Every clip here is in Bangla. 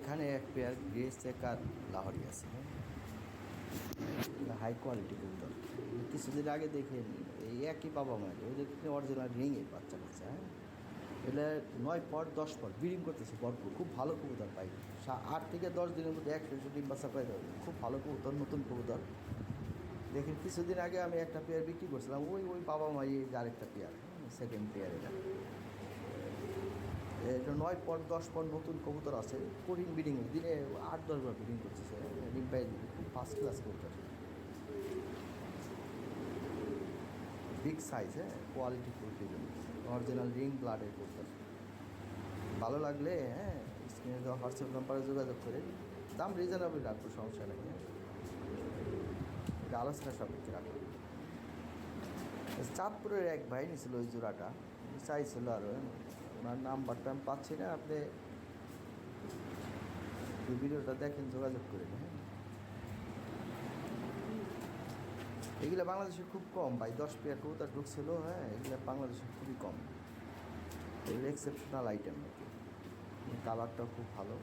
এখানে এক পেয়ার গ্রে চেকার লাহরি আছে, হ্যাঁ, হাই কোয়ালিটি কবুতর। কিছুদিন আগে দেখে এই একই বাবা মায়ের ওদের অরিজিনাল রিংয়ের বাচ্চা কাচ্চা, হ্যাঁ, এটা 9 পর 10 পর ব্রিডিং করতেছে ভরপুর। খুব ভালো কবুতর পাই, 8 থেকে 10 দিনের মধ্যে 100 ডিম বাচ্চা পাই দেবে। খুব ভালো কবুতর, নতুন কবুতর। দেখেন কিছুদিন আগে আমি একটা পেয়ার বিক্রি করছিলাম, ওই বাবা মাই আরেকটা পেয়ার, সেকেন্ড পেয়ার। এটা 9 পর 10 পর নতুন কবুতর আছে, কঠিন ব্রিডিং, দিনে 8-10 বার ব্রিডিং করতেছে, ডিম পাই দিবে। খুব ফার্স্ট ক্লাস কবুতর, বিগ সাইজ, হ্যাঁ, কোয়ালিটি কবুতর, অরিজিনাল রিং ব্লাডের কবুতর। ভালো লাগলে হ্যাঁ স্ক্রিনে দেওয়া হোয়াটসঅ্যাপ নাম্বারে যোগাযোগ করে দাম রিজনেবল রাখবো, সমস্যা নেই। হ্যাঁ, এটা আলোচনা সাপেক্ষে রাখলাম। চাঁদপুরের এক ভাই নিয়েছিল ওই জোড়াটা, চাইছিল আরও, ওনার নাম্বারটা আমি পাচ্ছি না। আপনি এই ভিডিওটা দেখেন, যোগাযোগ করেন। হ্যাঁ, এগুলো বাংলাদেশে খুব কম ভাই, 10 পেয়ার কবুতর ঢুকছিল, হ্যাঁ, এগুলো বাংলাদেশে খুবই কম। এগুলো এক্সেপশনাল আইটেম নাকি, কালারটাও খুব ভালো।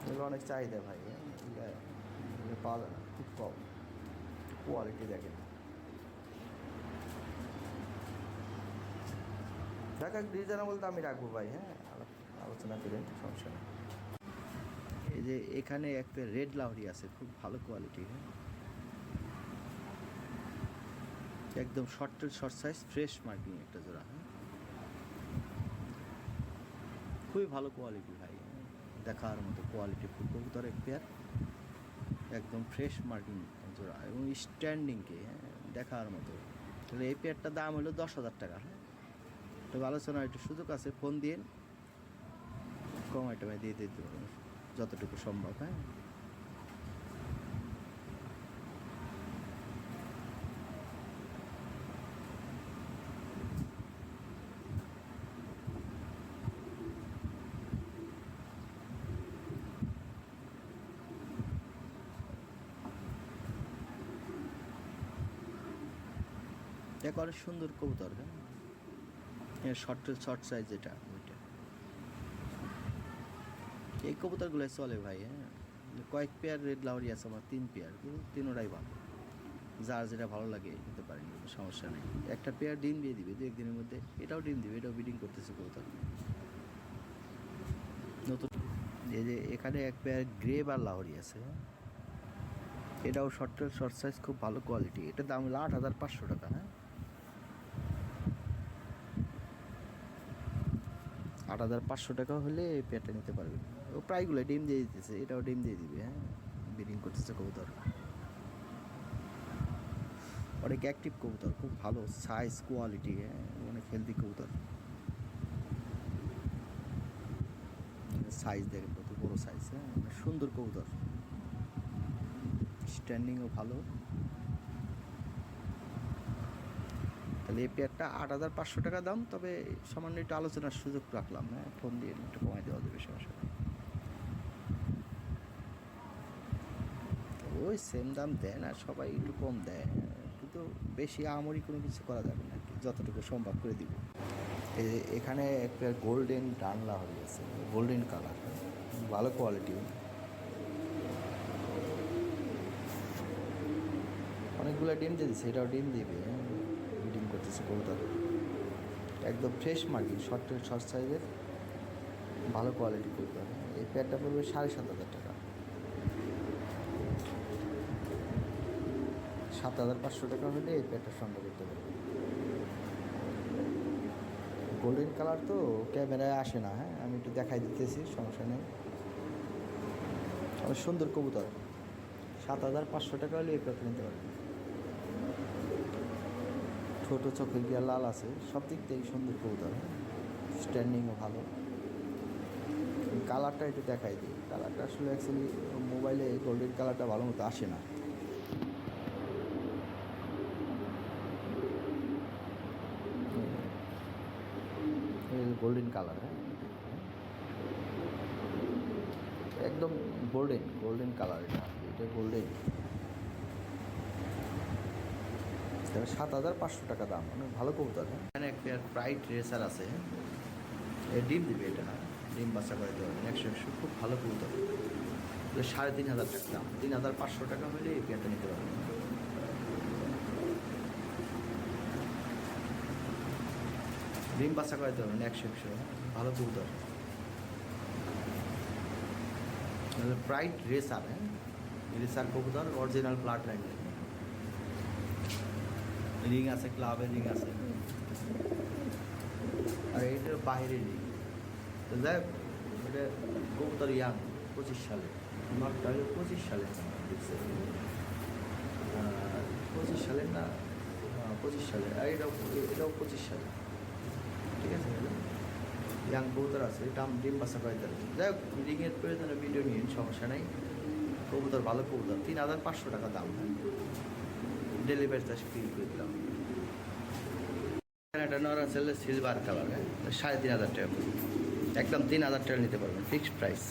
এগুলো অনেক চাহিদা ভাই, হ্যাঁ, এগুলো পাওয়া যায় না, খুব কম। কোয়ালিটি দেখেন, টাকা রিজনেবল দামই রাখবো ভাই। হ্যাঁ, আলোচনা করেন, সমস্যা নেই। এই যে এখানে একটা রেড লাহরি আছে, খুব ভালো কোয়ালিটি, হ্যাঁ, একদম শর্ট সাইজ, ফ্রেশ মার্কিং একটা জোড়া, হ্যাঁ, খুবই ভালো কোয়ালিটি ভাই, দেখার মতো কোয়ালিটি ফুল কবুতর এক পেয়ার, একদম ফ্রেশ মার্কিং জোড়া এবং স্ট্যান্ডিংকে, হ্যাঁ, দেখার মতো। তাহলে এই পেয়ারটার দাম হলো 10,000 টাকা। হ্যাঁ, তবে আলোচনা একটু সুযোগ আছে, ফোন দিন, কম আইটেমে দিয়ে দিতে পারবেন যতটুকু সম্ভব। হ্যাঁ, এক অনেক সুন্দর কবুতর, হ্যাঁ, শর্ট সাইজ যেটা ওইটা, এই কবুতরগুলো চলে ভাই। হ্যাঁ, কয়েক পেয়ার রেড লাহরি আছে আমার, 3 পেয়ার, কিন্তু তিনোটাই ভালো। যার যেটা ভালো লাগে নিতে পারেন, সমস্যা নেই। একটা পেয়ার ডিম দিয়ে দিবে 2-1 দিনের মধ্যে, এটাও ডিম দিবে, এটাও ব্রিডিং করতেছে কবুতর নতুন। এই যে এখানে এক পেয়ার গ্রে বার লাহরি আছে, এটাও শর্ট সাইজ, খুব ভালো কোয়ালিটি। এটার দাম হলো 8,500 টাকা। হ্যাঁ, 8,500 টাকা হলে এই পেয়ারটা নিতে পারবেন। ও প্রায়গুলো ডিম দিয়ে দিতেছে, এটাও ডিম দিয়ে দিবে। হ্যাঁ, ব্রিডিং করতেছে কবুতর, অনেক অ্যাক্টিভ কবুতর, খুব ভালো সাইজ কোয়ালিটি, হ্যাঁ, অনেক হেলদি কবুতর। সাইজ দেখেন কত বড় সাইজ, হ্যাঁ, অনেক সুন্দর কবুতর, স্ট্যান্ডিংও ভালো। তাহলে এই পেয়ারটা 8,500 টাকা দাম, তবে সামান্য একটু আলোচনার সুযোগ রাখলাম। হ্যাঁ, ফোন দিয়ে একটু কমাই দেওয়া যাবে, সমস্যা নেই। ওই সেম দাম দেয় না সবাই, একটু কম দেয়, কিন্তু বেশি আমরি কোনো কিছু করা যাবে না, যতটুকু সম্ভব করে দিব। এখানে একটা গোল্ডেন ডানলা হয়ে গেছে, গোল্ডেন কালার, ভালো কোয়ালিটি, অনেকগুলো ডিম দিয়ে দিচ্ছে, এটাও ডিম দিবে, ব্রিডিং করতেছে কবুতর, একদম ফ্রেশ মার্কিং, শর্ট সাইজের, ভালো কোয়ালিটি কবুতর। এই পেয়ারটা পড়বে 7,500 টাকা। 7,500 টাকা হলে এই পেয়ারটা সংগ্রহ করতে পারবে। গোল্ডেন কালার তো ক্যামেরায় আসে না, হ্যাঁ, আমি একটু দেখাই দিতেছি, সমস্যা নেই। অনেক সুন্দর কবুতর, 7,500 টাকা হলে এই পেয়ারটা নিতে পারবে। ছোটো চোখের গিয়া লাল আছে, সব দিক থেকে সুন্দর কবুতর, স্ট্যান্ডিংও ভালো। কালারটা একটু দেখাই দিই, কালারটা আসলে অ্যাকচুয়ালি মোবাইলে গোল্ডেন কালারটা ভালো মতো আসে না। গোল্ডেন কালার, হ্যাঁ, একদম গোল্ডেন কালার, এটা গোল্ডেন। 7,500 টাকা দাম, অনেক ভালো কবুতর। এখানে এক পেয়ার প্রাইড রেসার আছে, ডিম দিবে, এটা ডিম বাচ্চা করে দেওয়া 100 খুব ভালো কবুতর। 3,500 টাকা দাম, 3,500 টাকা হলে এই পেয়ারটা নিতে পারবেন। ডিম বাচ্চা করে দেওয়া 100 ভালো কবুতর। প্রাইড রেসার, রেসার কবুতর, অরিজিনাল ব্লাড লাইন, রিং আছে, ক্লাবের রিং আছে, আর এটা বাইরের রিং। তো যাই হোক, এটা কবুতর ইয়াং, 25 সালে, আমার 25 সালে দেখছে, 25 সালের না, 25 সালে, আর এটাও 25 সালে, ঠিক আছে। ইয়াং কবুতর আছে, ডিম বাচ্চা করে দেবে। যাই হোক, রিংয়ের প্রয়োজনে ভিডিও নিয়ে সমস্যা নেই। কবুতর ভালো কবুতর, 3,500 টাকা দাম, ডেলিভারি চার্জ ফ্রি করে দিলাম। একটা নর আছে সিলভার কালার, 3,500 টাকা, একদম 3,000 টাকা নিতে পারবেন, ফিক্সড প্রাইস,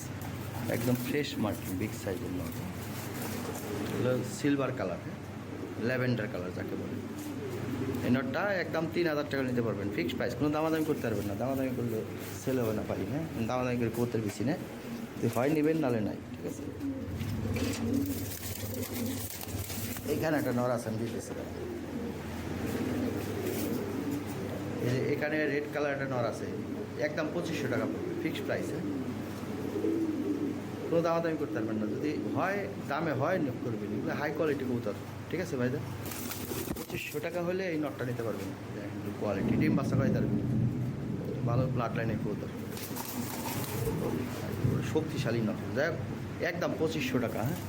একদম ফ্রেশ মার্কিং, বিগ সাইজের নর, সিলভার কালার, ল্যাভেন্ডার কালার যাকে বলে। এই নটটা একদম 3,000 টাকা নিতে পারবেন, ফিক্সড প্রাইস, কোনো দামাদামি করতে পারবেন না, দামাদামি করলে সেল হবে না পারি, হ্যাঁ, দামাদামি করে করতে বেশি না, হয় নেবেন নালে নাই, ঠিক আছে। এইখানে একটা নর আছে, আমি দিতেছি, এখানে রেড কালার একটা নর আছে, একদম 2500 টাকা পড়বে, ফিক্সড প্রাইস, হ্যাঁ, কোনো দামাদামি করতে পারবেন না, যদি হয় দামে হয় নিয়োগ করবেন, এগুলো হাই কোয়ালিটি কবুতর, ঠিক আছে ভাইদা। 2500 টাকা হলে এই নটটা নিতে পারবেন, কোয়ালিটি, ডিম বাচ্চা করে দেবেন, ভালো ব্লাড লাইনের কবুতর, শক্তিশালী নট। যাই হোক, একদম 2500 টাকা, হ্যাঁ।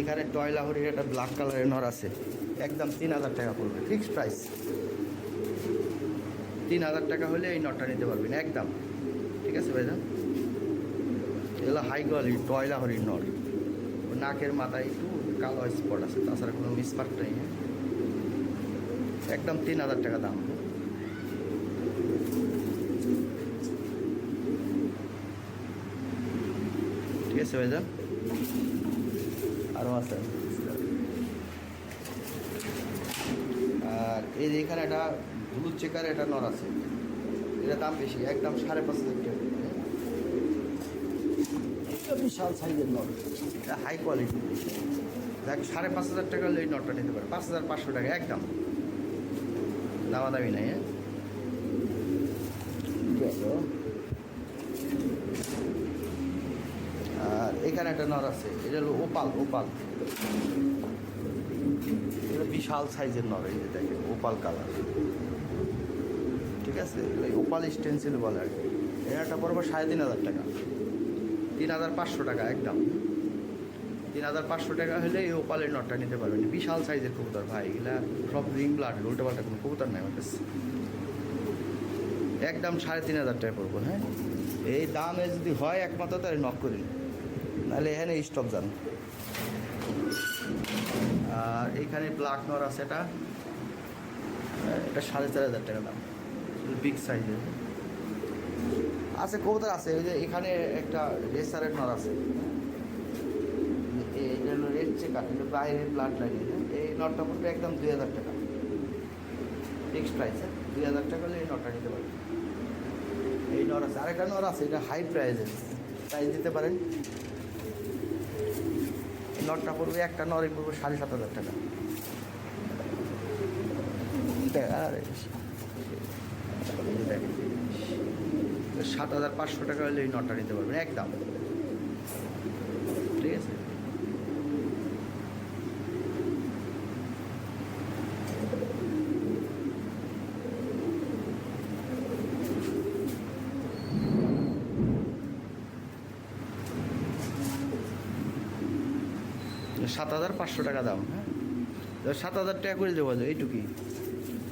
এখানে টয় লাহোরের একটা ব্ল্যাক কালারের নর আছে, একদম 3,000 টাকা পড়বে, ফিক্সড প্রাইস, 3,000 টাকা হলে এই নটটা নিতে পারবেন একদম, ঠিক আছে ভাইজান। এগুলো হাই কোয়ালিটি টয় লাহোরের নর, নাকের মাথায় একটু কালো স্পট আছে, তাছাড়া কোনো মিসমার্ক নেই, একদম 3,000 টাকা দাম। ঠিক আছে ভাইজান, আরও আছে। আর এই যে এখানে একটা হলুদ চেকার একটা নর আছে, এটা দাম বেশি, একদম 5,500 টাকা, এটা বিশাল সাইজের নর, এটা হাই কোয়ালিটি, দেখ 5,500 টাকা হলে এই নটটা নিতে পারে, 5,500 টাকা একদম, দামাদামি নাই, হ্যাঁ। আর এখানে একটা নর আছে, এটা হলো ওপাল, এটা বিশাল সাইজের নর, এই যে দেখেন ওপাল কালার, ঠিক আছে, ওপাল স্টেন্সিল বলে আর কি। এটা পড়বে 3,500 টাকা, 3,500 টাকা একদম, 3,500 টাকা হলে এই ওপালের নটটা নিতে পারবেন, বিশাল সাইজের কবুতর ভাই, এগুলা সব রিং ব্লাড, উল্টোপাল্টা কোনো কবুতর নেই আমার কাছে, একদম 3,500 টাকা পড়বো, হ্যাঁ। এই দামে যদি হয় একমাত্র তাহলে নক করি, নাহলে এখানে স্টপ যান। আর এইখানে ব্ল্যাক নর আছে, এটা 4,500 টাকা দাম, বিগ সাইজের আছে কবুতর আছে। ওই যে এখানে একটা রেসারের নর আছে, এটা হলো রেড চেকার, এটা বাইরের ব্লাড লাইন, এই নটটা পড়বে একদম 2,000 টাকা, ফিক্সড প্রাইস, 2,000 টাকা হলে এই নটটা নিতে পারেন। এই নর আছে, আরেকটা নর আছে, এটা হাই প্রাইজের, প্রাইস দিতে পারেন। নটটা পড়বে, একটা নরে পড়বে 7,500 টাকা, 7,500 টাকা হলে এই নটটা নিতে পারবেন একদম, ঠিক আছে। $7,500 টাকা দাম, হ্যাঁ, 7,000 টাকা করে দেবো, এইটুকুই,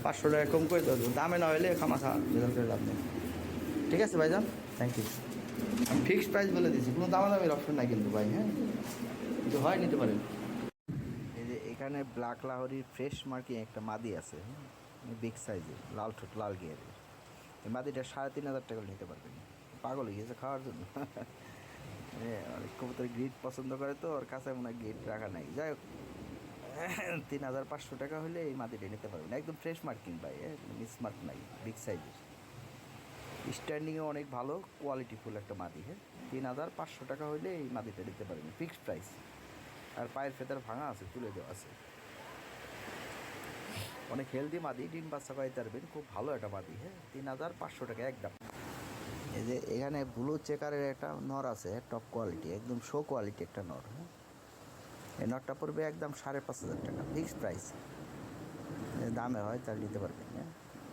500 টাকা কম করে দেবো, দামে না হলে খামাখা বেজাল করে লাভ নেই, ঠিক আছে ভাইজান, থ্যাংক ইউ। আমি ফিক্সড প্রাইস বলে দিয়েছি, কোনো দামাদামির অপশন নাই কিন্তু ভাই, হ্যাঁ, কিন্তু হয় নিতে পারেন। এই যে এখানে ব্ল্যাক লাহোরির ফ্রেশ মার্কিং একটা মাদি আছে, বিগ সাইজের লাল ঠোঁট লাল গিয়ারের এই মাদিটা 3,500 টাকা নিতে পারবেন। পাগল হয়ে গেছে খাওয়ার জন্য। অনেক কবুতর গ্রিড পছন্দ করে তো ওর কাছে মনে হয় গ্রিড রাখা নাই। যাই হোক 3,500 টাকা হলে এই মাদিটা নিতে পারবেন, একদম ফ্রেশ মার্কিং ভাই, মিস মার্ক নাই, বিগ সাইজের, স্ট্যান্ডিংয়ে অনেক ভালো কোয়ালিটিফুল একটা মাদি। 3,500 টাকা হলে এই মাদিটা নিতে পারবেন, ফিক্সড প্রাইস। আর পায়ের ফেদার ভাঙা আছে, তুলে দেওয়া আছে, অনেক হেলদি মাদি, ডিম বাচ্চা পাইতে পারবেন, খুব ভালো একটা মাদি। 3,500 টাকা একদম। এই যে এখানে ব্লু চেকারের একটা নর আছে, টপ কোয়ালিটি, একদম শো কোয়ালিটি একটা নর। এই নটটা পড়বে একদম 5,500 টাকা, ফিক্সড প্রাইস। দামে হয় তাহলে নিতে পারবেন।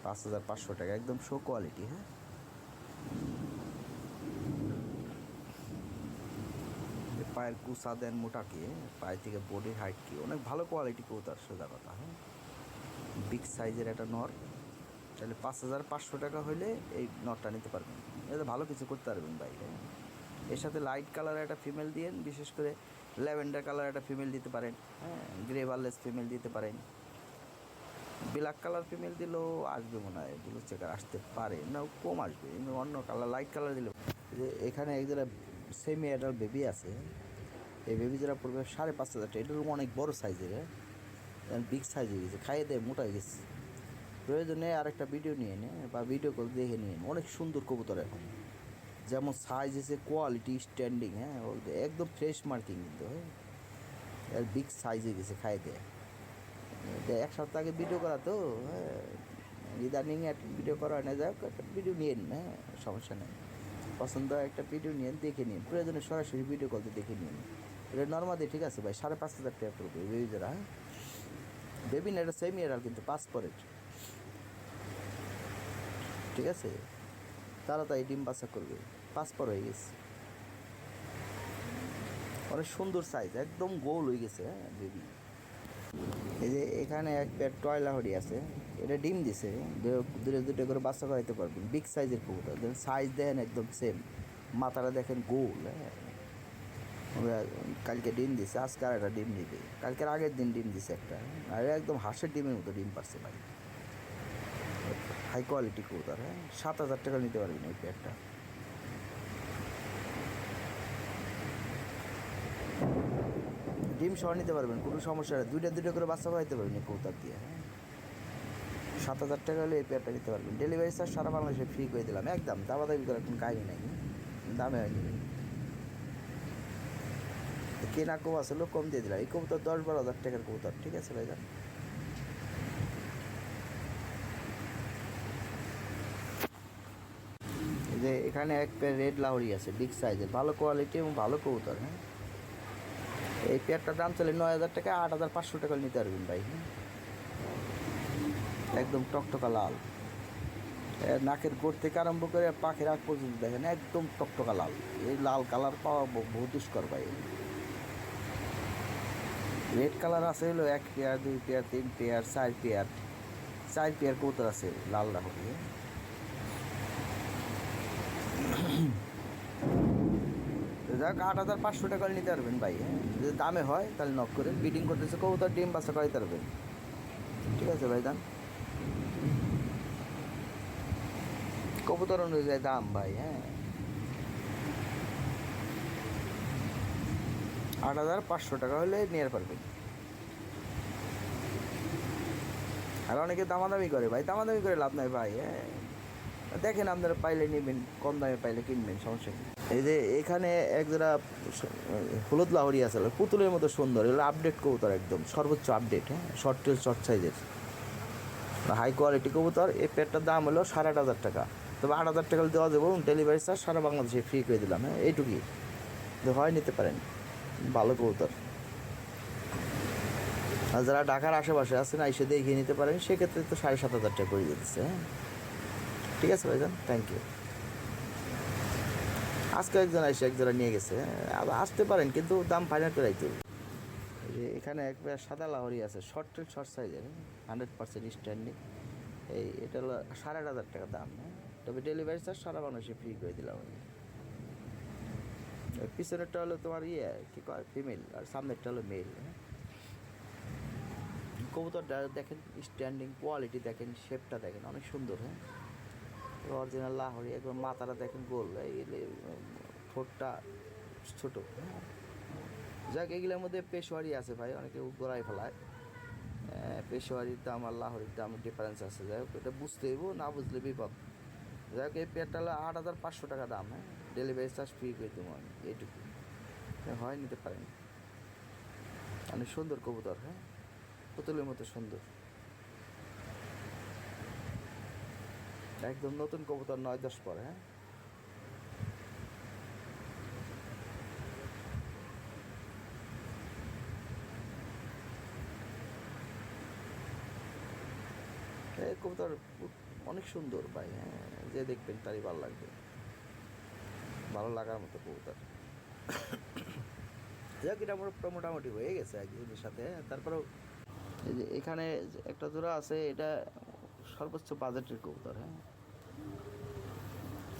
5,500 টাকা, একদম শো কোয়ালিটি। পায়ের কুসা দেন মোটাকে, পায়ের থেকে বডির হাইট কি, অনেক ভালো কোয়ালিটি কবুতর, সোজা কথা। বিগ সাইজের একটা নর, তাহলে 5,500 টাকা হলে এই নটটা নিতে পারবেন। এতে ভালো কিছু করতে পারবেন ভাই। এর সাথে লাইট কালারের একটা ফিমেল দিয়েন, বিশেষ করে ল্যাভেন্ডার কালার একটা ফিমেল দিতে পারেন, গ্রে বারলেস ফিমেল দিতে পারেন। ব্ল্যাক কালার ফিমেল দিলেও আসবে মনে হয়, ব্লু চেকার আসতে পারে না, কম আসবে, অন্য কালার লাইট কালার দিলে। যে এখানে এক যারা সেমি অ্যাডাল্ট বেবি আছে, এই বেবি যারা পড়বে 5,500 টাকা, এটার অনেক বড় সাইজের, বিগ সাইজ হয়ে গেছে, খাইয়ে দেয় মোটা হয়ে গেছে। প্রয়োজনে আরেকটা ভিডিও নিয়ে নে বা ভিডিও কল দেখে নিন, অনেক সুন্দর কবুতর এখন, যেমন সাইজ এসে কোয়ালিটি স্ট্যান্ডিং, একদম ফ্রেশ মার্কিং কিন্তু, আর বিগ সাইজ হয়ে গেছে, খাইয়ে দেয়। এটা এক সপ্তাহ আগে ভিডিও করা তো, ইদানিং একটা ভিডিও করা হয় না, যাক একটা ভিডিও নিয়ে নিন, সমস্যা নেই। পছন্দ একটা ভিডিও নিন, দেখে নিন, প্রয়োজনে সরাসরি ভিডিও কলতে দেখে নিন। এটা নর্মালি ঠিক আছে ভাই, 5,500 টাকা পড়বে বেবি যারা। বেবি না, এটা সেমি এরাল কিন্তু, পাসপোর্ট, ঠিক আছে, তাড়াতাড়ি ডিম বাচ্চা করবে, পাসপোর্ট হয়ে গেছে, অনেক সুন্দর সাইজ, একদম গোল হয়ে গেছে বেবি। এই যে এখানে এক পেয়ার টয়লা হরি আছে, এটা ডিম দিছে, দুটো করে বাচ্চা করাইতে পারবেন, বিগ সাইজের কবুতর, সাইজ দেখেন একদম সেম, মাথাটা দেখেন গোল। কালকে ডিম দিছে, আজকে আর একটা ডিম দিবে, কালকের আগের দিন ডিম দিছে একটা, আর একদম হাঁসের ডিমের মতো ডিম পারছে ভাই, হাই কোয়ালিটি কবুতর। 7,000 টাকা নিতে পারবেন এই পেয়ারটা। ডিম সহ নিতে পারবেন, কোনো সমস্যা নেই, দুটো করে বাচ্চা খাইতে পারবেন এই কবুতর দিয়ে। 7,000 টাকা হলে এই পেয়ারটা নিতে পারবেন। ডেলিভারি চার্জ সারা বাংলাদেশে ফ্রি করে দিলাম, একদম দামাদামি করার কোনো কাহিনি নাই, দামে হয়নি। কেনা কম আসলে কম দিয়ে দিলাম, এই কবুতর 10-12 হাজার টাকার কবুতর, ঠিক আছে ভাই। যে এখানে এক পেয়ার রেড লাহোরি আছে, বিগ সাইজের, ভালো কোয়ালিটি এবং ভালো কবুতর। এই পেয়ারটার দাম চলে 9,000 টাকা, 8,500 টাকা নিতে পারবেন ভাই। একদম টকটকা লাল, নাকের গোড় থেকে আরম্ভ করে পাখির আগ পর্যন্ত দেখেন একদম টকটকা লাল। এই লাল কালার পাওয়া বহু দুষ্কর ভাই। রেড কালার আছে হলো 1 পেয়ার, 2 পেয়ার, 3 পেয়ার, 4 পেয়ার কবুতর আছে লাল লাহোরি। যাক 8,500 টাকা নিতে পারবেন ভাই। যদি দামে হয় তাহলে নক করে, বিডিং করতেছে কবুতর, ডিম বাচ্চা করাইতে পারবেন, ঠিক আছে ভাই। দাম কবুতর অনুযায়ী দাম ভাই। 8,500 টাকা হলে নিয়ে পারবেন। আর অনেকে দামাদামি করে ভাই, দামাদামি করে লাভ নাই ভাই। দেখেন আপনারা পাইলে নেবেন, কম দামে পাইলে কিনবেন, সমস্যা কি। এই যে এখানে এক যারা হলুদ লাহোরি আছে, পুতুলের মতো সুন্দর, এগুলো আপডেট কবুতর, একদম সর্বোচ্চ আপডেট, শর্ট টেল শর্ট সাইজের হাই কোয়ালিটি কবুতর। এই পেয়ারটার দাম হলো 8,500 টাকা, তবে 8,000 টাকা দেওয়া যাবো, ডেলিভারি চার্জ সারা বাংলাদেশে ফ্রি করে দিলাম। এইটুকুই হয়, নিতে পারেন, ভালো কবুতর। আর যারা ঢাকার আশেপাশে আছেন এসে দেখিয়ে নিতে পারেন, সেক্ষেত্রে তো 7,500 টাকা করে দিতেছে। ঠিক আছে ভাইজান, থ্যাংক ইউ। আজকে একজন এসে একজোড়া নিয়ে গেছে, আবার আসতে পারেন, কিন্তু দাম ফাইনাল করে রাখতে হবে। এখানে একবার সাদা লাহোরি আছে, শর্ট টেল শর্ট সাইজের, 100% স্ট্যান্ডিং। এটা হলো 8,500 টাকা দাম। তবে ডেলিভারি চার্জ সারা বাংলাদেশে ফ্রি করে দিলাম। পিছনেরটা হলো তোমার কি কয়, ফিমেল, আর সামনেরটা হলো মেল। কবুতরটা দেখেন, স্ট্যান্ডিং কোয়ালিটি দেখেন, শেপটা দেখেন, অনেক সুন্দর। হ্যাঁ, অরিজিনাল লাহোরি, একদম মাথাটা দেখেন গোল, এই ঠোঁটটা ছোট। হ্যাঁ, যাক এগুলোর মধ্যে পেশোয়ারি আছে ভাই, অনেকে গড়াই ফেলায়। পেশোয়ারির দাম আর লাহোরির দাম ডিফারেন্স আছে। যাই হোক, এটা বুঝতে হইব, না বুঝলে বিপদ। যাই হোক, এই পেয়ারটা হলো 8,500 টাকা দাম। হ্যাঁ, ডেলিভারি চার্জ ফ্রি করে দেবো আমি, এইটুকু হয়, নিতে পারেন। অনেক সুন্দর কবুতর। হ্যাঁ, পুতুলের মতো সুন্দর, একদম নতুন কবুতর, 9-10 পরে। হ্যাঁ, এই কবুতর অনেক সুন্দর ভাই। হ্যাঁ, যে দেখবেন তারই ভালো লাগবে, ভালো লাগার মতো কবুতর। যাক, এটা মোটামুটি হয়ে গেছে একজনের সাথে। তারপরেও এই যে এখানে একটা জোড়া আছে, এটা সর্বোচ্চ বাজেটের কবুতর। হ্যাঁ,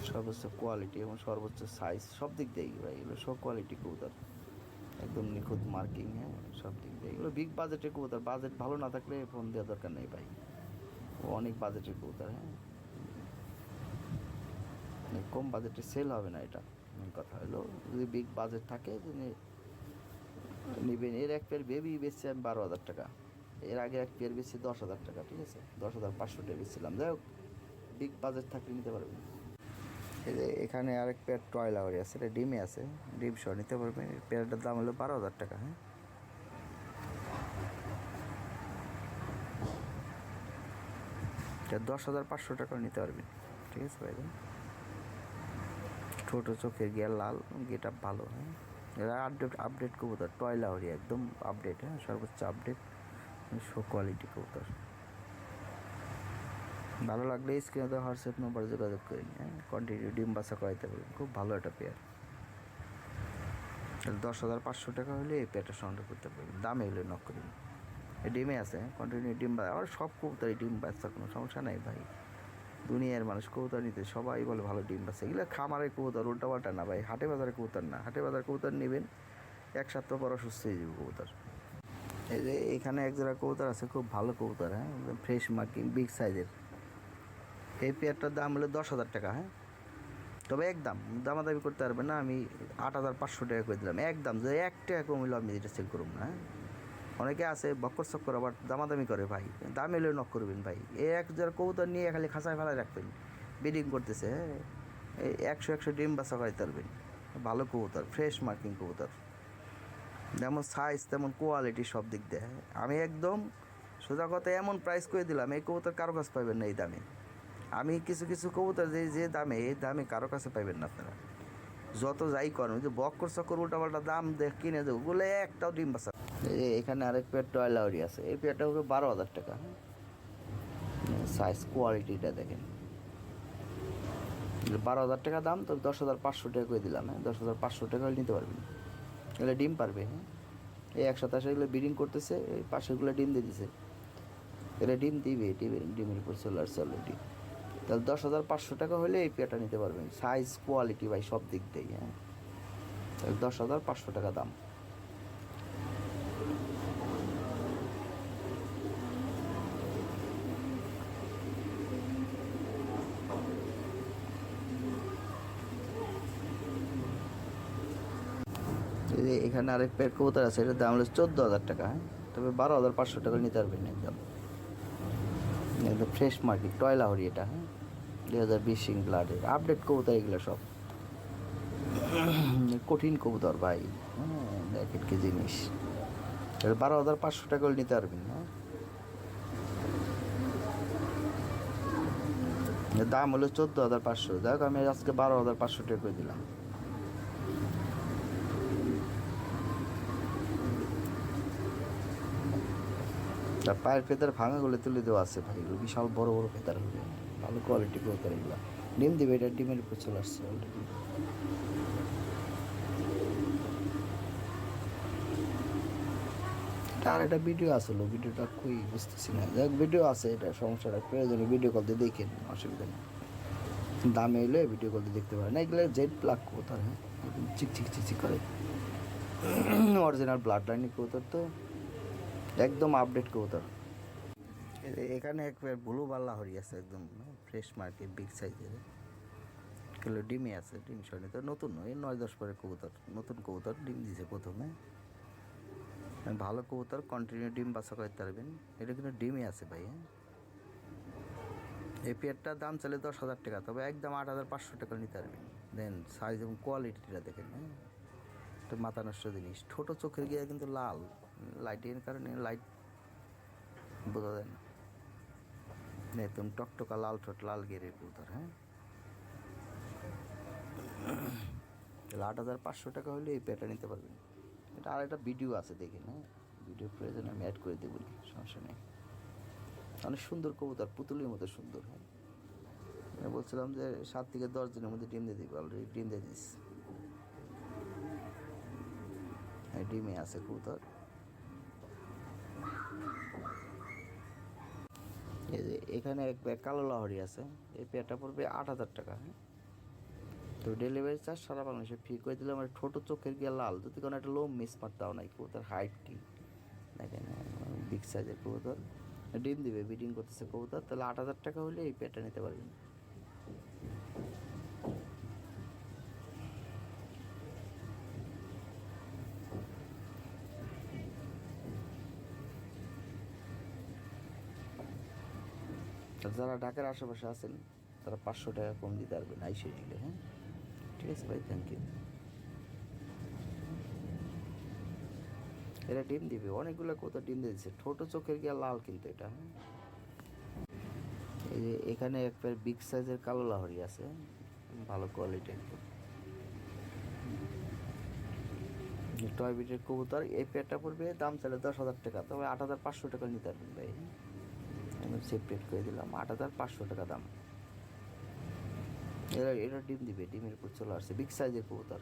সর্বোচ্চ কোয়ালিটি এবং সর্বোচ্চ সাইজ, সব দিক দিয়ে ভাই এগুলো সব কোয়ালিটি কবুতর, একদম নিখুঁত মার্কিং। হ্যাঁ, সব দিক দিয়ে এগুলো বিগ বাজেটের কবুতর। বাজেট ভালো না থাকলে ফোন দেওয়ার দরকার নেই ভাই, ও অনেক বাজেটের কবুতর। হ্যাঁ, কম বাজেটে সেল হবে না, এটা মেন কথা হলো। যদি বিগ বাজেট থাকে নেবেন। এর এক পেয়ার বেবি বেচছি আমি 12,000 টাকা, এর আগে এক পেয়ার বেচছি 10,000 টাকা, ঠিক আছে, 10,500 টাকা বেচছিলাম। যাই হোক, বিগ বাজেট থাকলে নিতে পারবেন। এই যে এখানে আরেক পেয়ার টয় লাভারি আছে, এটা ডিমে আছে, ডিম সহ নিতে পারবেন। এই পেয়ারটার দাম হলো 12,000 টাকা। হ্যাঁ, এটা 10,500 টাকা নিতে পারবেন, ঠিক আছে ভাই। ছোটো চোখের গিয়ার লাল, গেট আপ ভালো। হ্যাঁ, এরা আপডেট কবুতর, টয় লাহরি একদম আপডেট। হ্যাঁ, সর্বোচ্চ আপডেট, শো কোয়ালিটি কবুতর। ভালো লাগলে স্ক্রিনে তো হোয়াটসঅ্যাপ নম্বরে যোগাযোগ করেন। হ্যাঁ, কন্টিনিউ ডিম বাসা করাইতে পারবেন, খুব ভালো একটা পেয়ার। 10,500 টাকা হলে এই পেয়ারটা সংগ্রহ করতে পারবেন, দামে হলে নক করবেন। ডিমে আছে, কন্টিনিউ ডিম বাসা, আর সব কবুতরই ডিম বাচ্চা, কোনো সমস্যা নাই ভাই। দুনিয়ার মানুষ কবুতর নিতে সবাই বলে ভালো ডিম বাচ্চা। এগুলো খামারের কবুতর, উল্টাপাল্টা না ভাই, হাটে বাজারে কবুতর না। হাটে বাজার কবুতর নেবেন, এক সপ্তাহ পর অসুস্থ হয়ে যাবে কবুতর। এই যে এখানে এক জোড়া কবুতর আছে, খুব ভালো কবুতর। হ্যাঁ, ফ্রেশ মার্কিং, বিগ সাইজের। এই পেয়ারটার দাম হলো 10,000 টাকা। হ্যাঁ, তবে একদম দামাদামি করতে পারবেন না, আমি 8,500 টাকা করে দিলাম একদম। যে 1 টাকা কমিল আমি যেটা সেল করুন না। হ্যাঁ, অনেকে আছে বক্কর চক্কর, আবার দামাদামি করে ভাই, দাম এলে নক করবেন ভাই। এই এক জোড়া কবুতর নিয়ে খালি খাঁচায় ফেলায় রাখবেন, ব্রিডিং করতেছে। হ্যাঁ, এই 100 ডিম বাচ্চা করাইতে পারবেন। ভালো কবুতর, ফ্রেশ মার্কিং কবুতর, যেমন সাইজ তেমন কোয়ালিটি, সব দিক দিয়ে। আমি একদম সোজা কথা এমন প্রাইস করে দিলাম, এই কবুতর কারো কাছে পাইবেন না এই দামে। আমি কিছু কবুতর যে দামে, এই দামে কারো কাছে পাইবেন না আপনারা, যত যাই করেন। যে বক্কর চক্কর উল্টাপাল্টা দাম দেখ কিনে দেবো, ওগুলো একটাও ডিম বাচ্চা। এখানে আরেক পেয়ার টয় লাউরি আছে, এই পেয়ারটা হবে 12,000 টাকা। সাইজ কোয়ালিটিটা দেখেন, 12,000 টাকা দাম, তো 10,500 টাকা করে দিলাম। হ্যাঁ, 10,500 টাকা হলে নিতে পারবেন। এগুলো ডিম পারবে। হ্যাঁ, এই 127 এগুলো ব্রিডিং করতেছে, এই পাশেগুলো ডিম দিয়ে দিছে। এটা ডিম দিবে, ডিমের উপর চলে আসছে অলরেডি। তাহলে 10,500 টাকা হলে এই পেয়ারটা নিতে পারবেন। সাইজ কোয়ালিটি ভাই সব দিক দিয়ে। হ্যাঁ, তাহলে 10,500 টাকা দাম। এখানে আরেক পেয়ার কবুতর আছে, এটার দাম হলো 14,000 টাকা। হ্যাঁ, তবে 12,500 টাকা নিতে পারবেন একদম। একদম ফ্রেশ মার্কেট টয় লাহরি এটা। হ্যাঁ, 2020 সিং ব্লাডের আপডেট কবুতর এগুলো সব, কঠিন কবুতর ভাই। হ্যাঁ, দেখেন কি জিনিস, 12,500 টাকা হলে নিতে পারবেন। হ্যাঁ, দাম হলো 14,500, দেখ আমি আজকে 12,500 টাকা করে দিলাম। তার পায়ের ফেতার ভাঙাগুলো তুলে দেওয়া আছে ভাই, এগুলো বিশাল বড় বড় ফেতার হবে, ভালো কোয়ালিটি কবুতর এগুলো। ডিম দিবে, এটা ডিমের উপর চলে আসছে অলরেডি। আর একটা ভিডিও আসলো, ভিডিওটা কই বুঝতেছি না। যাক, ভিডিও আছে, এটা সমস্যাটা প্রয়োজনে ভিডিও কল দিয়ে দেখেন, অসুবিধা নেই। দামে এলে ভিডিও কল দিয়ে দেখতে পারেন। এগুলো জেড প্লাগ কবুতর। হ্যাঁ, চিকচিক করে, অরিজিনাল ব্লাড লাইনের কবুতর, তো একদম আপডেট কবুতর। এখানে একবার ব্লু বাল্লা হরি আছে একদম ফ্রেশ মার্কেট বিগ সাইজের কিলো ডিমই আছে, ডিম সয়নি তো নতুন নয়, 9-10 পরে কবুতর, নতুন কবুতর ডিম দিয়েছে প্রথমে। ভালো কবুতর কন্টিনিউ ডিম বাচ্চা করতে পারবেন। এটা কিন্তু ডিমই আছে ভাই। হ্যাঁ, এই পেয়ারটার দাম চলে 10,000 টাকা, তবে একদম 8,500 টাকা নিতে পারবেন। দেন সাইজ এবং কোয়ালিটিটা দেখেন। হ্যাঁ, এটা মাথা নষ্ট জিনিস। ছোটো চোখের গিয়ে কিন্তু লাল, লাইটের কারণে লাইট বোঝা যায় না। একদম টকটকা লাল ঠোঁট, লাল গেরের কবুতর। হ্যাঁ, তাহলে 8,500 টাকা হলে এই পেয়ারটা নিতে পারবেন। এটা আর একটা ভিডিও আছে দেখেন। হ্যাঁ, ভিডিও প্রয়োজন আমি অ্যাড করে দেবো, সমস্যা নেই। অনেক সুন্দর কবুতর, পুতুলের মতো সুন্দর। হ্যাঁ, আমি বলছিলাম যে 7 থেকে 10 দিনের মধ্যে ডিম দিয়ে দিবে, অলরেডি ডিম দিয়ে দিস। হ্যাঁ, ডিমে আছে কবুতর। এই যে এখানে এক ব্যাগ কালো লাহরি আছে, এই পেয়ারটা পড়বে 8,000 টাকা। হ্যাঁ, তো ডেলিভারি চার্জ সারা বাংলাদেশে ফ্রি করে দিলাম। আমার ছোটো চোখের গিয়ে লাল, যদি কোনো একটা লোম মিস পারতাও নাই। কবুতর হাইট কি দেখেন, বিগ সাইজের কবুতর, ডিম দিবে, ব্রিডিং করতেছে কবুতর। তাহলে 8,000 টাকা হলে এই পেয়ারটা নিতে পারবেন। যারা ঢাকার আশেপাশে আছেন তারা 500 টাকা কম দিতে পারবেন আইসে দিলে। হ্যাঁ, ঠিক আছে ভাই, থ্যাংক ইউ। এরা ডিম দিবে, অনেকগুলো কোথাও ডিম দিয়েছে। ছোটো চোখের গিয়া লাল কিন্তু এটা। হ্যাঁ, এই যে এখানে একটা বিগ সাইজের কালো লাহরি আছে, ভালো কোয়ালিটির টয় বিটের কবুতর। এই পেয়ারটা পড়বে দাম চাইলে 10,000 টাকা, তবে 8,500 টাকা নিতে পারবেন ভাই। আমি সেপারেট করে দিলাম, 8,500 টাকা দাম। এটা ডিম দিবে, ডিমের উপর চলে আসছে, বিগ সাইজের কবুতর।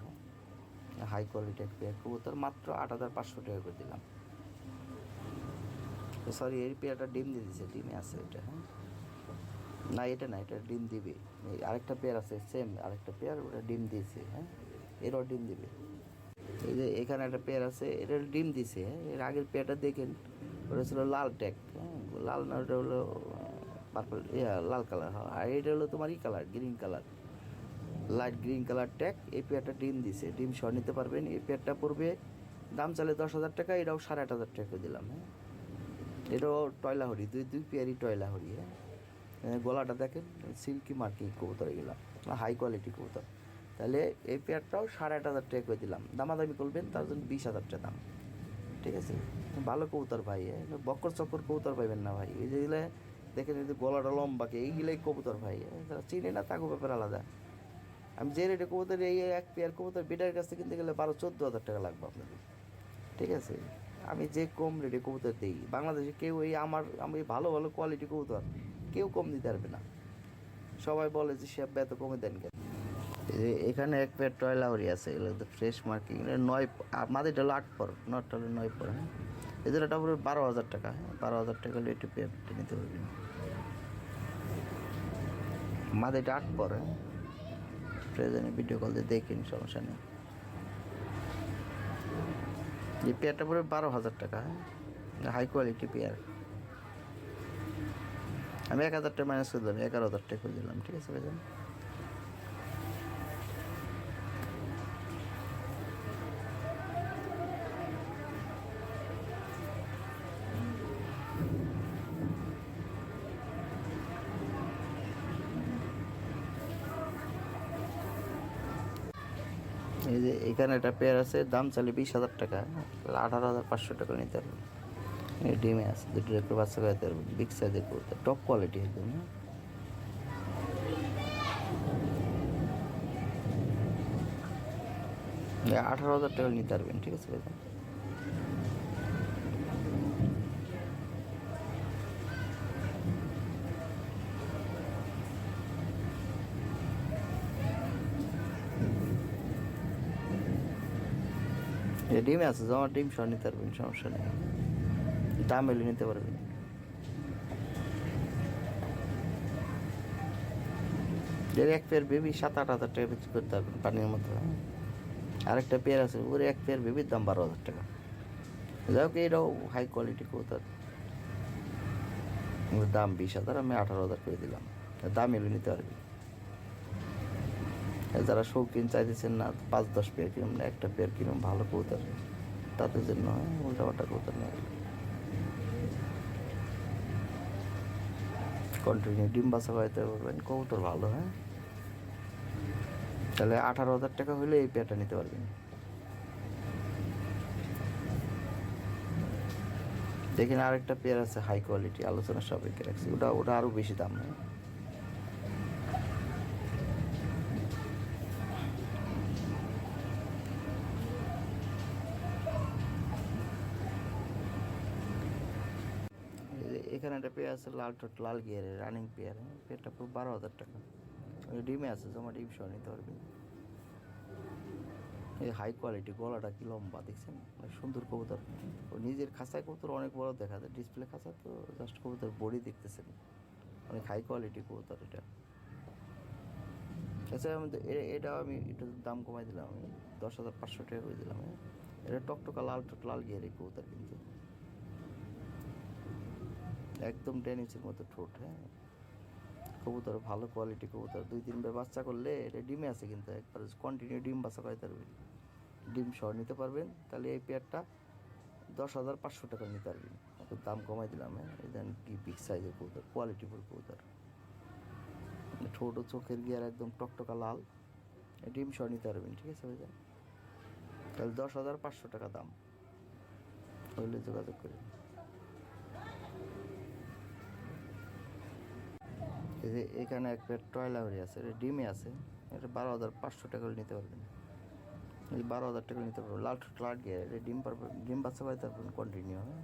হাই কোয়ালিটি এক পেয়ার কবুতর, মাত্র 8,500 টাকা করে দিলাম। সরি, এই পেয়ারটা ডিম দিয়ে দিছে, ডিমে আছে এটা। হ্যাঁ, না এটা না, এটা ডিম দিবে। আরেকটা পেয়ার আছে সেম, আরেকটা পেয়ার, ওটা ডিম দিয়েছে। হ্যাঁ, এরাও ডিম দিবে। এই যে এখানে একটা পেয়ার আছে, এটা ডিম দিছে। হ্যাঁ, এর আগের পেয়ারটা দেখেন, ওটা ছিল লাল ট্যাগ। হ্যাঁ, লাল না, ওটা হলো পার্পল, লাল কালার। হ্যাঁ, আর এটা হলো তোমার colour, green colour, light green colour tag. এই পেয়ারটা ডিম দিছে, ডিম সহ নিতে পারবেন। এই পেয়ারটা পড়বে দাম চালে 10,000 টাকা, এটাও 8,500 টাকা দিলাম। হ্যাঁ, এটাও টয়লা হরি, দুই পেয়ারই টয়লা হরি। হ্যাঁ, গলাটা দেখেন, সিল্কি মার্কিং কবুতর, এগুলো হাই কোয়ালিটি কবুতর। তাহলে এই পেয়ারটাও 8,500 টাকা করে দিলাম। দামাদামি করবেন, তার জন্য 20,000 টাকা দাম। ঠিক আছে, ভালো কবুতর ভাই। বক্কর চক্কর কবুতর পাইবেন না ভাই। এই যেগুলো দেখেন, এই যে গলাটা লম্বাকে, এইগুলোই কবুতর ভাই। যারা চিনে না তাকে ব্যাপার আলাদা। আমি যে রেটে কবুতর, এই এক পেয়ার কবুতর বিটার কাছ থেকে কিনতে গেলে 12-14 হাজার টাকা লাগবে আপনাদের। ঠিক আছে, আমি যে কম রেটে কবুতর দিই, বাংলাদেশে কেউ আমি ভালো ভালো কোয়ালিটি কবুতর কেউ কম দিতে পারবে না। সবাই বলে যে সে এত কমে দেন কেন। এখানে এক পেয়ার টয়লাউরি আছে, এগুলো তো ফ্রেশ মার্কিং। মাদিটা হলো 8 পর, নটটা হলো 9 পর। হ্যাঁ, এদের এটা পুরো 12,000 টাকা। হ্যাঁ, 12,000 টাকা হলে একটু পেয়ারটা নিতে পারবেন। মাদিটা 8 পর। হ্যাঁ, প্রয়োজনে ভিডিও কল দিয়ে দেখেন, সমস্যা নেই। এই পেয়ারটা পড়বে 12,000 টাকা। হ্যাঁ, হাই কোয়ালিটি পেয়ার। আমি 1,000 টাকা মাইনাস করে দিলাম, 11,000 টাকা করে দিলাম। ঠিক আছে ভাইজান। এই যে এখানে একটা পেয়ার আছে, দাম চালে 20,000 টাকা, 18,500 টাকা নিতে পারবেন। এই ডিমে আছে, দুটো একটু বাচ্চা খাইতে পারবেন, বিগ সাইজের করতে, টপ কোয়ালিটি একদম। 18,000 টাকা নিতে পারবেন। ঠিক আছে ভাই। ডিমে আছে, জমা ডিম সহ নিতে পারবেন, সমস্যা নেই। দাম এলে নিতে পারবেন। এর এক পেয়ার বেবি 7-8 হাজার টাকা বিক্রি করতে পারবেন পানির মতো। আরেকটা পেয়ার আছে, ওর এক পেয়ার বেবির দাম 12,000 টাকা। যাই হোক, এটাও হাই কোয়ালিটি কবুতর। দাম 20,000, আমি 18,000 করে দিলাম। দাম এলে নিতে পারবি। যারা শৌখিন চাইতেছেন না 5-10 পেয়ার কিনুন না, একটা পেয়ার কিনুন ভালো কবুতর, তাদের জন্য উল্টাপাল্টা কবুতর নিয়ে গেল। কন্টিনিউ ডিম বাসা বাড়িতে পারবেন, কবুতর ভালো। হ্যাঁ, তাহলে 18,000 টাকা হলে এই পেয়ারটা নিতে পারবেন। দেখেন আরেকটা পেয়ার আছে হাই কোয়ালিটি, আলোচনা সাপেক্ষে রাখছি, ওটা আরও বেশি দাম। হ্যাঁ, এখানে একটা পেয়ার আছে লাল ঠোঁট লাল গিয়ারের রানিং পেয়ার। হ্যাঁ, পেয়ারটা পুরো 12,000 টাকা। ডিমে আছে, জমা ডিম সহ নিতে পারবেন। এই হাই কোয়ালিটি, গলাটা কি লম্বা দেখছেন, অনেক সুন্দর কবুতর। ও নিজের খাঁচায় কবুতর অনেক বড় দেখা যায়, ডিসপ্লে খাঁচা তো জাস্ট কবুতর বডি দেখতেছেন, অনেক হাই কোয়ালিটি কবুতর এটা। এছাড়া এটা আমি একটু দাম কমাই দিলাম, আমি 10,500 টাকা করে দিলাম। হ্যাঁ, এটা টকটকা লাল ঠোঁট লাল গিয়ার এই কবুতর, কিন্তু একদম ডেনিসের মতো ঠোঁট। হ্যাঁ, কবুতর ভালো কোয়ালিটি কবুতর, 2-3 বার বাচ্চা করলে এটা ডিমে আছে, কিন্তু একবার কন্টিনিউ ডিম বাচ্চা পাইতে পারবেন, ডিম সহ নিতে পারবেন। তাহলে এই পেয়ারটা 10,500 টাকা নিতে পারবেন। ওকে দাম কমাই দিলাম। হ্যাঁ, এই দেন কি বিগ সাইজের কবুতর, কোয়ালিটিফুল কবুতর, ঠোঁট ও চোখের গিয়ার একদম টকটকা লাল, ডিম সহ নিতে পারবেন। ঠিক আছে ভাইয়া, তাহলে 10,500 টাকা দাম, হইলে যোগাযোগ করেন। এই যে এখানে এক পেয়ার টয়লাভরি আছে, এটা ডিমে আছে, এটা 12,500 টাকা হলে নিতে পারবেন। এই 12,000 টাকা নিতে পারবেন, লাল ঠোঁট লাল গিয়ার, এটা ডিম পারবেন, ডিম বাচ্চা পাইতে পারবেন কন্টিনিউ। হ্যাঁ,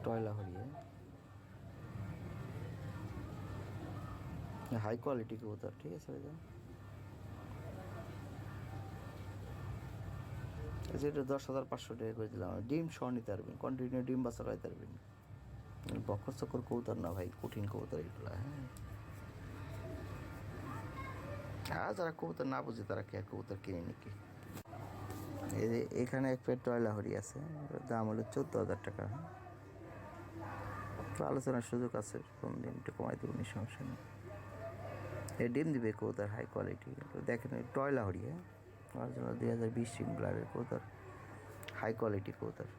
টয়লাভরি হাই কোয়ালিটি কবুতর। ঠিক আছে ভাইয়া, এটা 10,500 টাকা করে দিলাম। ডিম সহ নিতে পারবেন, কন্টিনিউ ডিম বাচ্চা পাইতে পারবেন। বকর চক্কর কবুতর না ভাই, কঠিন কবুতর এগুলো। হ্যাঁ, আর যারা কবুতর না বুঝে তারা কে কবুতর কিনে নাকি। এই যে এখানে এক পেট টয়লাহরি আছে, দাম হলো 14,000 টাকা। তো আলোচনার সুযোগ আছে, কোন দিন একটু কমাই দেবো, সমস্যা নেই। এই ডিম দিবে কবুতর হাই কোয়ালিটি, দেখেন টয়লাহরি। হ্যাঁ, অরিজিনাল 2020 সিং ব্লাডের কবুতর, হাই কোয়ালিটি কবুতর।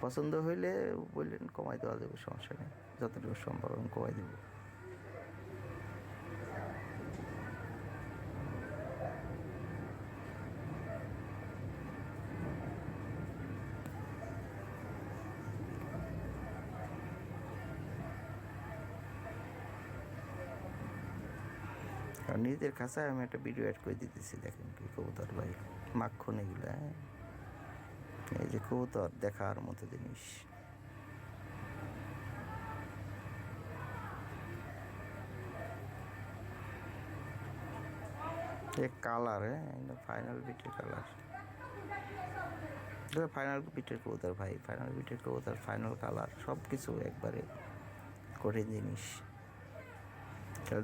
পছন্দ হইলে বললেন কমাই দেওয়া যাবে, সমস্যা নেই, যতটুকু সম্ভব আমি কমাই দেবো। আর নিজের খাঁচায় আমি একটা ভিডিও অ্যাড করে দিতেছি, দেখেন কি কবুতর ভাই, মাখন এগুলো। হ্যাঁ, এই যে কবুতর দেখার মতো জিনিস। এই কালার, হ্যাঁ, ফাইনাল বিটের কালার, ফাইনাল বিটের কবুতর ভাই, ফাইনাল বিটের কবুতর, ফাইনাল কালার, সব কিছু একবারে কঠিন জিনিস।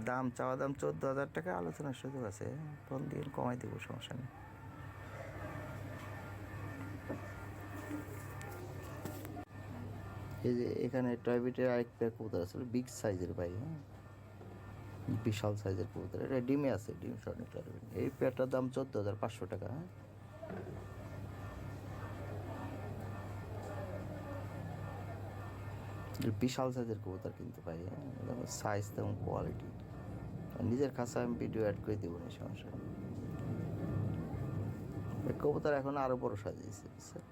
দাম চাওয়া দাম 14,000 টাকা, আলোচনার সুযোগ আছে, ফোন দিয়ে কমাই দেবো, সমস্যা নেই। এই যে এখানে টয়বিটের আরেকটা কবুতর আছে, বিগ সাইজের ভাই। হ্যাঁ, বিশাল সাইজের কবুতর, এটা ডিমে আছে, ডিম সহ নিতে পারবেন। এই পেয়ারটার দাম 14,500 টাকা। হ্যাঁ, বিশাল সাইজের কবুতর কিন্তু ভাই। হ্যাঁ, সাইজ তেমন কোয়ালিটি, নিজের খাঁচা আমি ভিডিও অ্যাড করে দেবো না, সমস্যা নেই। কবুতর এখন আরো বড় সাজিয়েছে, বুঝছেন।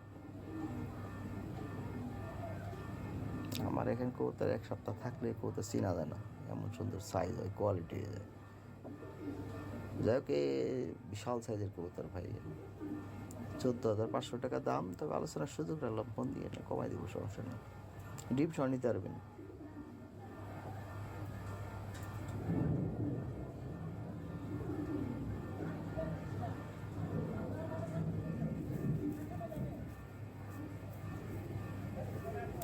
আমার এখানে কবুতর 1 সপ্তাহ থাকলে কবুতর চেনা যায় না, এমন সুন্দর সাইজ হয়, কোয়ালিটি হয়ে যায়। যাই হোক, বিশাল সাইজের কবুতর ভাই, 14,500 টাকা দাম, তবে আলোচনার সুযোগ রাখলাম, ফোন দিয়ে কমাই দেবো, সমস্যা নেই। ডিম সহ নিতে পারবেন।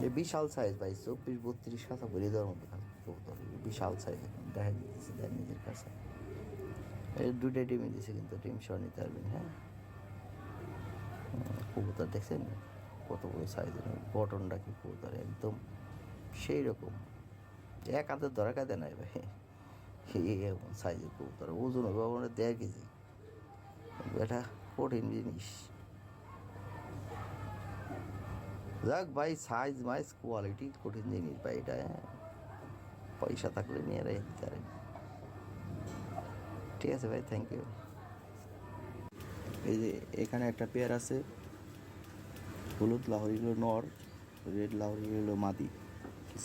এই বিশাল সাইজ ভাই, 24-32 কাঁচা ভরে দেওয়ার মতো কবুতর, বিশাল সাইজ, দেখা দিতেছে, দেন নিজের কাছে। এই 2টা ডিমই দিছে, কিন্তু ডিম সহ নিতে পারবেন। হ্যাঁ, কবুতর দেখছেন কত বড় সাইজের, বটনটা কি কবুতর একদম সেই রকম, এক হাতের ধরা কাঁদে নাই ভাই, এরকম সাইজের কবুতর, ওজন হবে মানে 1.5 কেজি। এটা কঠিন জিনিস। যাক ভাই, সাইজ মাইজ কোয়ালিটি কঠিন জিনিস ভাই এটা, পয়সা থাকলে নিয়ে রাখতে পারেন। ঠিক আছে ভাই, থ্যাংক ইউ। এই যে এখানে একটা পেয়ার আছে, হলুদ লাহোরি হলো নর, রেড লাহোরি হলো মাদি,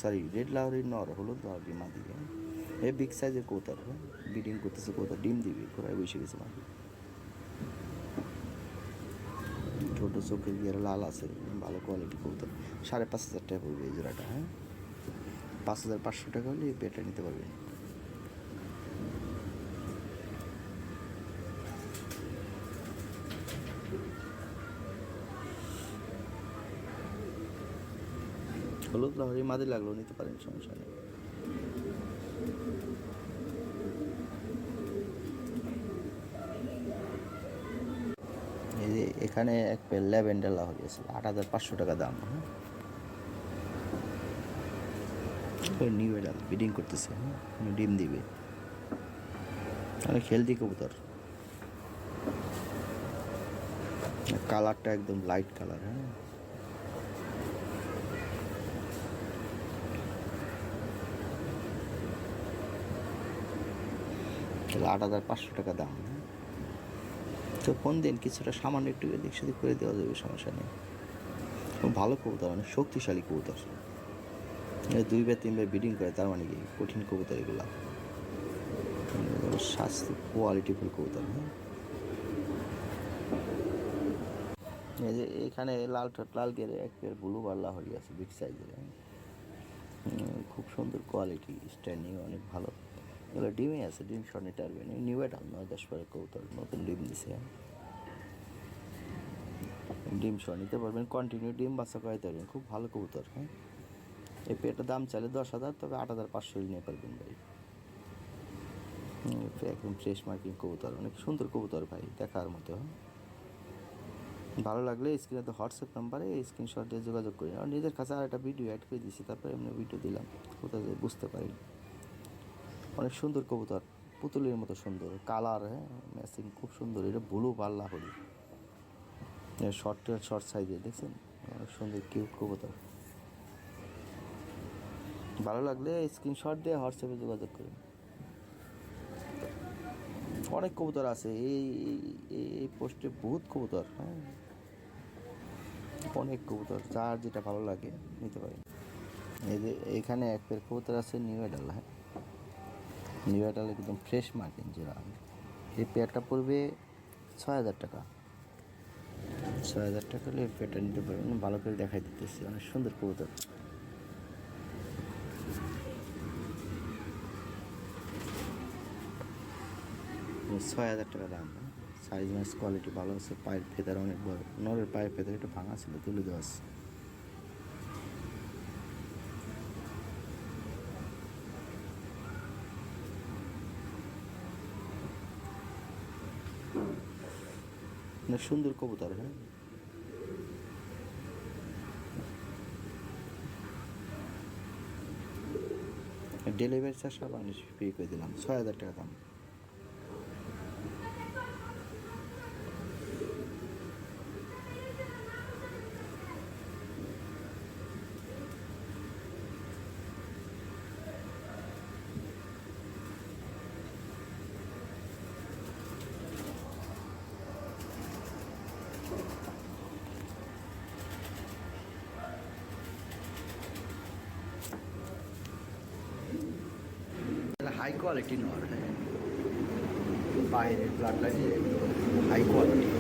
সরি রেড লাহোরির নর, হলুদ লাহোরি মাদি। এই বিগ সাইজের কবুতর, ব্রিডিং করতেছে কবুতর, ডিম দিবে, ঘোড়ায় বসে গেছে মাদি। ছোটো চোখের গিয়ে লাল আছে, ভালো কোয়ালিটি কবুতর। 5,500 টাকা পড়বে এই জোড়াটা। 5,500 টাকা হলে এই পেয়ারটা নিতে পারবেন। হলুদ লাহোরি মাদি লাগলেও নিতে পারেন, সমস্যা নেই। এই যে এখানে এক পেয়ার ল্যাভেন্ডার লাহোরি আছে, 8,500 টাকা দাম। নিউ এডাল ব্রিডিং করতেছে, ডিম দিবে, অনেক হেলদি কবুতর। কালারটা একদম লাইট কালার। 8,500 টাকা দাম। তো ফোন দিন, কিছুটা সামান্য একটু এদিক সেদিক করে দেওয়া যাবে, সমস্যা নেই। ভালো কবুতর, অনেক শক্তিশালী কবুতর, 2 বা 3 বার ব্রিডিং করে, তার মানে কি কঠিন কবুতর এগুলা, স্বাস্থ্য কোয়ালিটিফুল কবুতর। এই যে এখানে লাল গেরে এক পেয়ার ব্লু বার লাহোরি আছে, বিগ সাইজের, খুব সুন্দর কোয়ালিটি, স্ট্যান্ডিং অনেক ভালো। এগুলো ডিমে আছে, ডিম সহ নিতে পারবেন। নিউ এডাল 9-10 পরের কবুতর, নতুন ডিম দিছে, ডিম সহ নিতে পারবেন, কন্টিনিউ ডিম বাচ্চা করাইতে পারবেন, খুব ভালো কবুতর। এই পেয়ারটার দাম চাইলে 10,000, তবে 8,500 নিয়ে পারবেন ভাই। একদম ফ্রেশ মার্কিং কবুতর, অনেক সুন্দর কবুতর ভাই, দেখার মতো। ভালো লাগলে স্ক্রিনে তো হোয়াটসঅ্যাপ নাম্বারে স্ক্রিনশট দিয়ে যোগাযোগ করি। আর নিজের কাছে আর একটা ভিডিও অ্যাড করে দিয়েছি, তারপরে এমনি ভিডিও দিলাম, কোথায় বুঝতে পারি। অনেক সুন্দর কবুতর, পুতুলের মতো সুন্দর কালার, ম্যাচিং খুব সুন্দর। এটা ব্লু বার লাহোরি, শর্ট সাইজে, দেখছেন অনেক সুন্দর কিউট কবুতর। ভালো লাগলে স্ক্রিনশট দিয়ে হোয়াটসঅ্যাপে যোগাযোগ করুন। অনেক কবুতর আছে এই পোস্টে, বহুত কবুতর, অনেক কবুতর, যার যেটা ভালো লাগে নিতে পারেন। এই যে এখানে এক পেয়ার কবুতর আছে নিউ এডাল, নিউ এডাল একদম ফ্রেশ মার্কিং জোড়া। এই পেয়ারটা পড়বে 6,000 টাকা। 6,000 টাকা হলে এই পেয়ারটা নিতে পারবেন। ভালো করে দেখাই দিতেছি, অনেক সুন্দর কবুতর। 6,000 টাকা দাম। সাইজ মাইজ কোয়ালিটি ভালো আছে, পায়ের ফেদার অনেক বড়, নরের পায়ের ফেদার একটু ভাঙা ছিল, তুলে দেওয়া আছে। অনেক সুন্দর কবুতর। ডেলিভারি চার্জ সব আমি পে করে দিলাম, 6,000 টাকা দাম। হাই কোয়ালিটি নর, বাইরের ব্লাড লাইন হাই কোয়ালিটি।